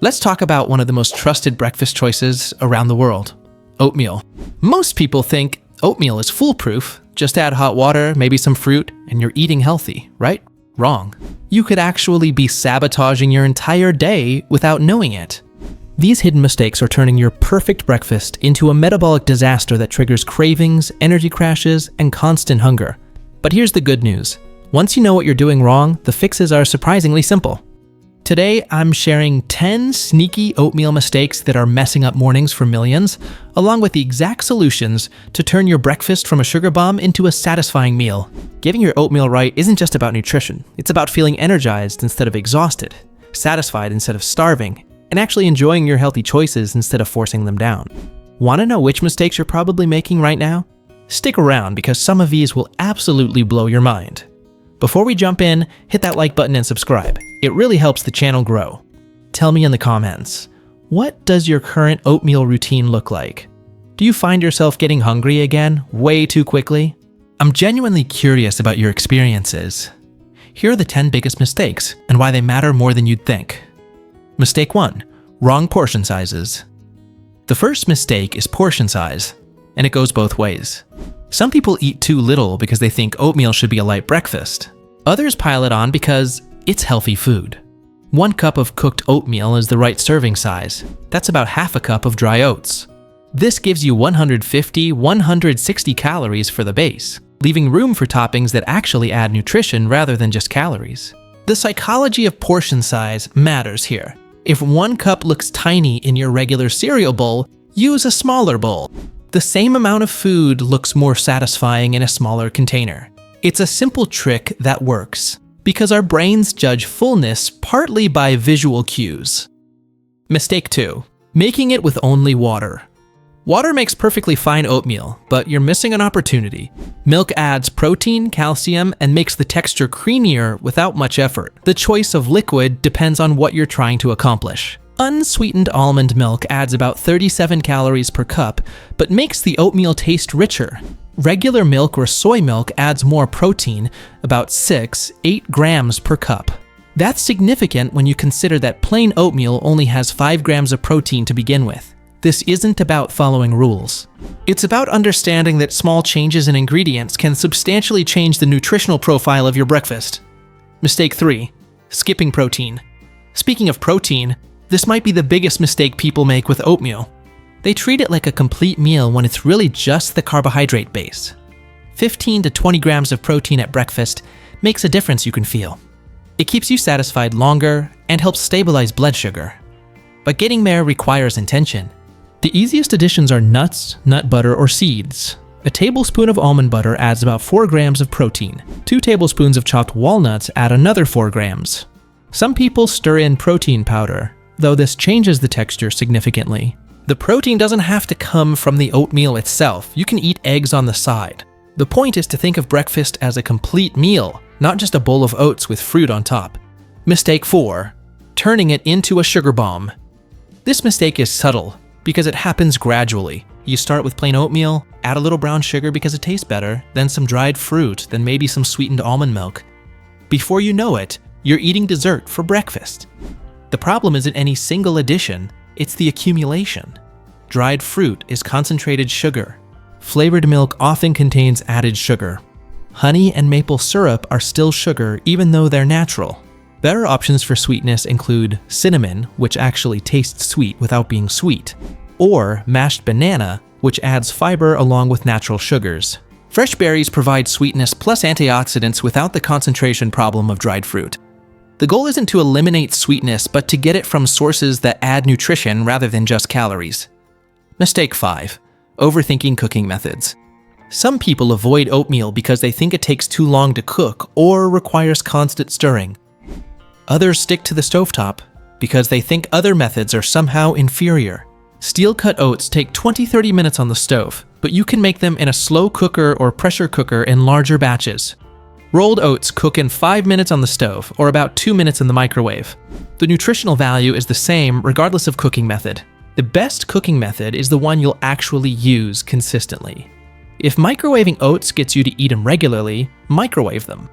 Let's talk about one of the most trusted breakfast choices around the world, oatmeal. Most people think oatmeal is foolproof. Just add hot water, maybe some fruit, and you're eating healthy, right? Wrong. You could actually be sabotaging your entire day without knowing it. These hidden mistakes are turning your perfect breakfast into a metabolic disaster that triggers cravings, energy crashes, and constant hunger. But here's the good news. Once you know what you're doing wrong, the fixes are surprisingly simple. Today, I'm sharing 10 sneaky oatmeal mistakes that are messing up mornings for millions, along with the exact solutions to turn your breakfast from a sugar bomb into a satisfying meal. Getting your oatmeal right isn't just about nutrition. It's about feeling energized instead of exhausted, satisfied instead of starving, and actually enjoying your healthy choices instead of forcing them down. Want to know which mistakes you're probably making right now? Stick around because some of these will absolutely blow your mind. Before we jump in, hit that like button and subscribe. It really helps the channel grow. Tell me in the comments, what does your current oatmeal routine look like? Do you find yourself getting hungry again way too quickly? I'm genuinely curious about your experiences. Here are the 10 biggest mistakes and why they matter more than you'd think. Mistake 1, wrong portion sizes. The first mistake is portion size, and it goes both ways. Some people eat too little because they think oatmeal should be a light breakfast. Others pile it on because it's healthy food. 1 cup of cooked oatmeal is the right serving size. That's about half a cup of dry oats. This gives you 150–160 calories for the base, leaving room for toppings that actually add nutrition rather than just calories. The psychology of portion size matters here. If 1 cup looks tiny in your regular cereal bowl, use a smaller bowl. The same amount of food looks more satisfying in a smaller container. It's a simple trick that works, because our brains judge fullness partly by visual cues. Mistake 2, making it with only water. Water makes perfectly fine oatmeal, but you're missing an opportunity. Milk adds protein, calcium, and makes the texture creamier without much effort. The choice of liquid depends on what you're trying to accomplish. Unsweetened almond milk adds about 37 calories per cup, but makes the oatmeal taste richer. Regular milk or soy milk adds more protein, about 6–8 grams per cup. That's significant when you consider that plain oatmeal only has 5 grams of protein to begin with. This isn't about following rules. It's about understanding that small changes in ingredients can substantially change the nutritional profile of your breakfast. Mistake 3, skipping protein. Speaking of protein, this might be the biggest mistake people make with oatmeal. They treat it like a complete meal when it's really just the carbohydrate base. 15–20 grams of protein at breakfast makes a difference you can feel. It keeps you satisfied longer and helps stabilize blood sugar. But getting there requires intention. The easiest additions are nuts, nut butter, or seeds. A tablespoon of almond butter adds about 4 grams of protein. 2 tablespoons of chopped walnuts add another 4 grams. Some people stir in protein powder, though this changes the texture significantly. The protein doesn't have to come from the oatmeal itself. You can eat eggs on the side. The point is to think of breakfast as a complete meal, not just a bowl of oats with fruit on top. Mistake 4, turning it into a sugar bomb. This mistake is subtle because it happens gradually. You start with plain oatmeal, add a little brown sugar because it tastes better, then some dried fruit, then maybe some sweetened almond milk. Before you know it, you're eating dessert for breakfast. The problem isn't any single addition, it's the accumulation. Dried fruit is concentrated sugar. Flavored milk often contains added sugar. Honey and maple syrup are still sugar even though they're natural. Better options for sweetness include cinnamon, which actually tastes sweet without being sweet, or mashed banana, which adds fiber along with natural sugars. Fresh berries provide sweetness plus antioxidants without the concentration problem of dried fruit. The goal isn't to eliminate sweetness, but to get it from sources that add nutrition rather than just calories. Mistake 5, overthinking cooking methods. Some people avoid oatmeal because they think it takes too long to cook or requires constant stirring. Others stick to the stovetop because they think other methods are somehow inferior. Steel-cut oats take 20–30 minutes on the stove, but you can make them in a slow cooker or pressure cooker in larger batches. Rolled oats cook in 5 minutes on the stove, or about 2 minutes in the microwave. The nutritional value is the same regardless of cooking method. The best cooking method is the one you'll actually use consistently. If microwaving oats gets you to eat them regularly, microwave them.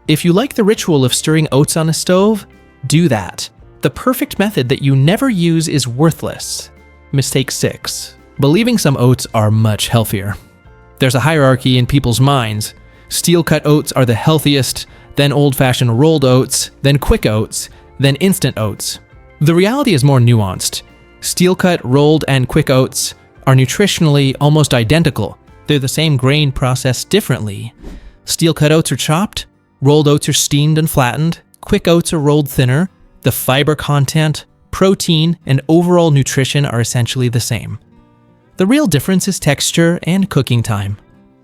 If you like the ritual of stirring oats on a stove, do that. The perfect method that you never use is worthless. Mistake 6. Believing some oats are much healthier. There's a hierarchy in people's minds. Steel-cut oats are the healthiest, then old-fashioned rolled oats, then quick oats, then instant oats. The reality is more nuanced. Steel-cut, rolled, and quick oats are nutritionally almost identical. They're the same grain processed differently. Steel-cut oats are chopped, rolled oats are steamed and flattened, quick oats are rolled thinner. The fiber content, protein, and overall nutrition are essentially the same. The real difference is texture and cooking time.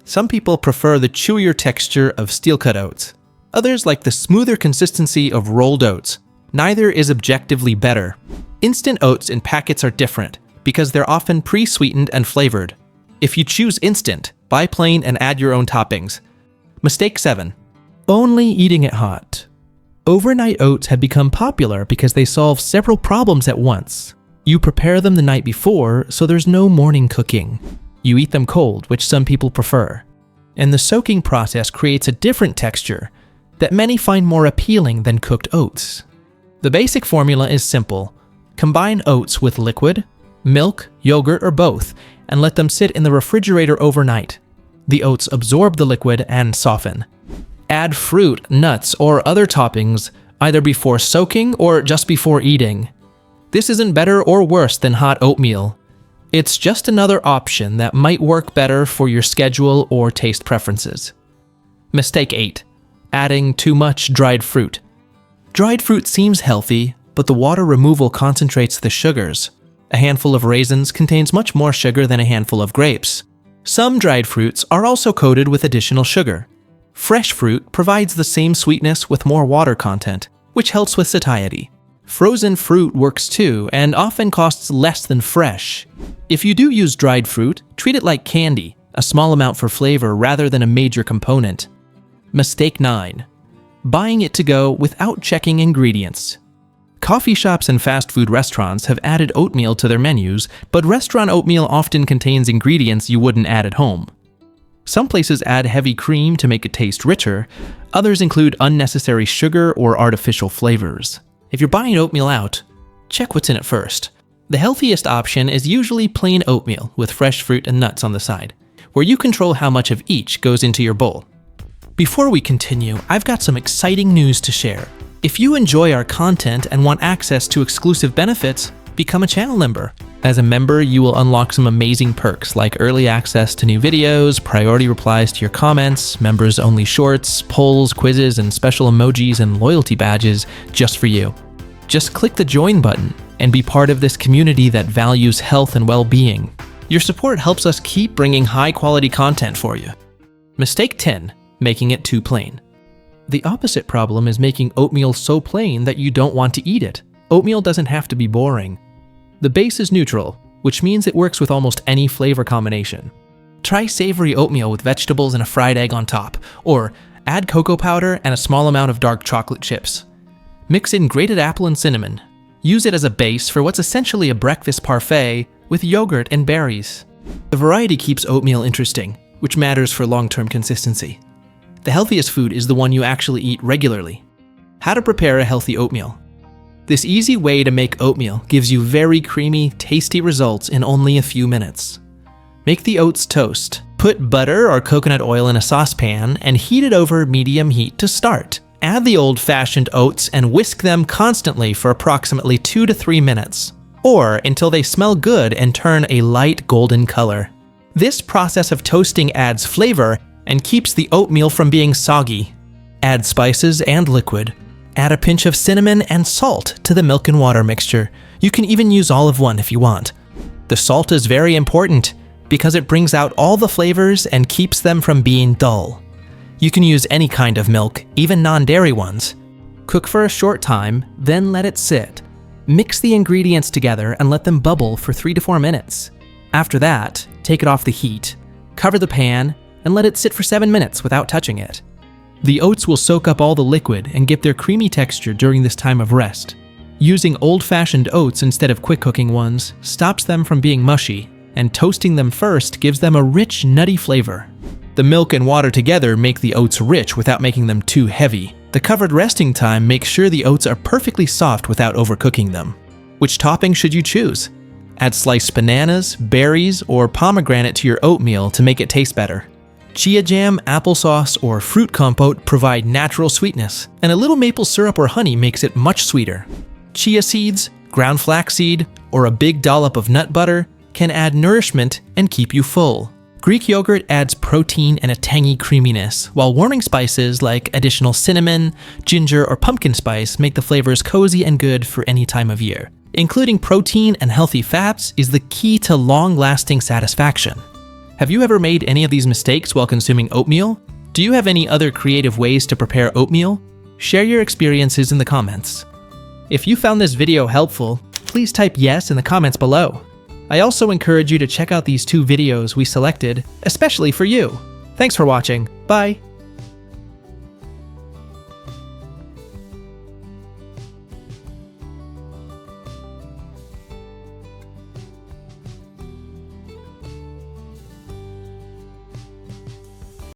Some people prefer the chewier texture of steel-cut oats. Others like the smoother consistency of rolled oats. Neither is objectively better. Instant oats in packets are different because they're often pre-sweetened and flavored. If you choose instant, buy plain and add your own toppings. Mistake 7. Only eating it hot. Overnight oats have become popular because they solve several problems at once. You prepare them the night before, so there's no morning cooking. You eat them cold, which some people prefer. And the soaking process creates a different texture that many find more appealing than cooked oats. The basic formula is simple. Combine oats with liquid, milk, yogurt, or both, and let them sit in the refrigerator overnight. The oats absorb the liquid and soften. Add fruit, nuts, or other toppings either before soaking or just before eating. This isn't better or worse than hot oatmeal. It's just another option that might work better for your schedule or taste preferences. Mistake 8. Adding too much dried fruit. Dried fruit seems healthy, but the water removal concentrates the sugars. A handful of raisins contains much more sugar than a handful of grapes. Some dried fruits are also coated with additional sugar. Fresh fruit provides the same sweetness with more water content, which helps with satiety. Frozen fruit works too, and often costs less than fresh. If you do use dried fruit, treat it like candy, a small amount for flavor rather than a major component. Mistake 9. Buying it to go without checking ingredients. Coffee shops and fast food restaurants have added oatmeal to their menus, but restaurant oatmeal often contains ingredients you wouldn't add at home. Some places add heavy cream to make it taste richer, others include unnecessary sugar or artificial flavors. If you're buying oatmeal out, check what's in it first. The healthiest option is usually plain oatmeal with fresh fruit and nuts on the side, where you control how much of each goes into your bowl. Before we continue, I've got some exciting news to share. If you enjoy our content and want access to exclusive benefits, become a channel member. As a member, you will unlock some amazing perks like early access to new videos, priority replies to your comments, members-only shorts, polls, quizzes, and special emojis and loyalty badges just for you. Just click the join button and be part of this community that values health and well-being. Your support helps us keep bringing high-quality content for you. Mistake 10. Making it too plain. The opposite problem is making oatmeal so plain that you don't want to eat it. Oatmeal doesn't have to be boring. The base is neutral, which means it works with almost any flavor combination. Try savory oatmeal with vegetables and a fried egg on top, or add cocoa powder and a small amount of dark chocolate chips. Mix in grated apple and cinnamon. Use it as a base for what's essentially a breakfast parfait with yogurt and berries. The variety keeps oatmeal interesting, which matters for long-term consistency. The healthiest food is the one you actually eat regularly. How to prepare a healthy oatmeal. This easy way to make oatmeal gives you very creamy, tasty results in only a few minutes. Make the oats toast. Put butter or coconut oil in a saucepan and heat it over medium heat to start. Add the old-fashioned oats and whisk them constantly for approximately 2 to 3 minutes, or until they smell good and turn a light golden color. This process of toasting adds flavor and keeps the oatmeal from being soggy. Add spices and liquid. Add a pinch of cinnamon and salt to the milk and water mixture. You can even use all of one if you want. The salt is very important because it brings out all the flavors and keeps them from being dull. You can use any kind of milk, even non-dairy ones. Cook for a short time, then let it sit. Mix the ingredients together and let them bubble for 3 to 4 minutes. After that, take it off the heat, cover the pan, and let it sit for 7 minutes without touching it. The oats will soak up all the liquid and get their creamy texture during this time of rest. Using old-fashioned oats instead of quick-cooking ones stops them from being mushy, and toasting them first gives them a rich, nutty flavor. The milk and water together make the oats rich without making them too heavy. The The covered resting time makes sure the oats are perfectly soft without overcooking them. Which topping should you choose? Add sliced bananas, berries, or pomegranate to your oatmeal to make it taste better. Chia jam, applesauce, or fruit compote provide natural sweetness, and a little maple syrup or honey makes it much sweeter. Chia seeds, ground flaxseed, or a big dollop of nut butter can add nourishment and keep you full. Greek yogurt adds protein and a tangy creaminess, while warming spices like additional cinnamon, ginger, or pumpkin spice make the flavors cozy and good for any time of year. Including protein and healthy fats is the key to long-lasting satisfaction. Have you ever made any of these mistakes while consuming oatmeal? Do you have any other creative ways to prepare oatmeal? Share your experiences in the comments. If you found this video helpful, please type yes in the comments below. I also encourage you to check out these 2 videos we selected, especially for you. Thanks for watching. Bye.